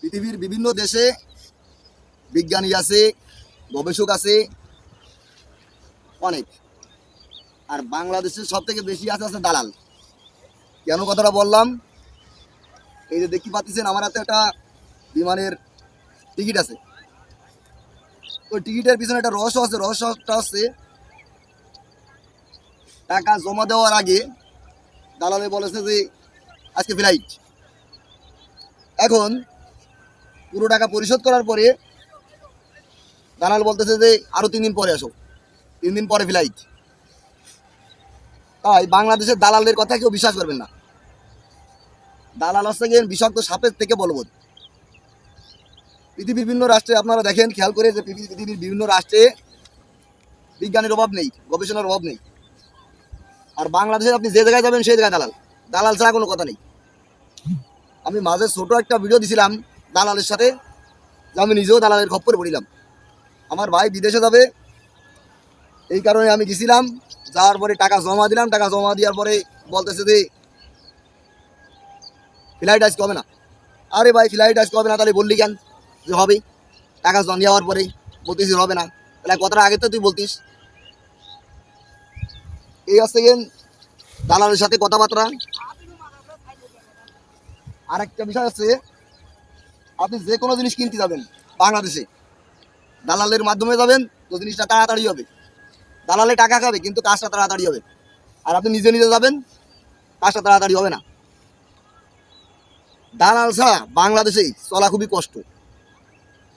পৃথিবীর বিভিন্ন দেশে বিজ্ঞানী আছে, গবেষক আছে অনেক। আর বাংলাদেশের সব থেকে বেশি আছে দালাল। কেন কথাটা বললাম, এই যে দেখতে পাচ্ছেন আমার হাতে একটা বিমানের টিকিট আছে। তো টিকিটের পিছনে একটা রহস্য আছে। রহস্যটা হচ্ছে টাকা জমা দেওয়ার আগে দালালে বলেছে যে আজকে ফ্লাইট। এখন পুরো টাকা পরিশোধ করার পরে দালাল বলতেছে যে আরো 3 দিন পরে আসো, 3 দিন পরে ফ্লাইট। তাই বাংলাদেশের দালালদের কথা কেউ বিশ্বাস করবেন না। দালাল হচ্ছে গিয়ে বিষাক্ত সাপের থেকে বলবৎ। পৃথিবীর বিভিন্ন রাষ্ট্রে আপনারা দেখেন, খেয়াল করে যে পৃথিবীর বিভিন্ন রাষ্ট্রে বিজ্ঞানের অভাব নেই, গবেষণার অভাব নেই। আর বাংলাদেশে আপনি যে জায়গায় যাবেন সেই জায়গায় দালাল। দালাল ছাড়া কোনো কথা নেই। আমি মাঝে ছোট একটা ভিডিও দিছিলাম দালালের সাথে, যে আমি নিজেও দালালের খপ্পরে পড়িলাম। আমার ভাই বিদেশে যাবে, এই কারণে আমি গেছিলাম। যাওয়ার পরে টাকা জমা দিলাম। টাকা জমা দেওয়ার পরে বলতেছে যে ফ্লাইট আজকে হবে না। আরে ভাই, ফ্লাইট আজকে হবে না তাহলে বললি কেন যে হবে? টাকা জমা দেওয়ার পরে বলতেছি হবে না, তাহলে কথাটা আগে তো তুই বলতিস। এই হচ্ছে গিয়ে দালালের সাথে কথাবার্তা। আর একটা বিষয় হচ্ছে, আপনি যে কোনো জিনিস কিনতে যাবেন বাংলাদেশে, দালালের মাধ্যমে যাবেন তো জিনিসটা তাড়াতাড়ি হবে। দালালে টাকা খাবে কিন্তু কাজটা তাড়াতাড়ি হবে। আর আপনি নিজে নিজে যাবেন, কাজটা তাড়াতাড়ি হবে না। দালাল ছাড়া বাংলাদেশে চলা খুবই কষ্ট।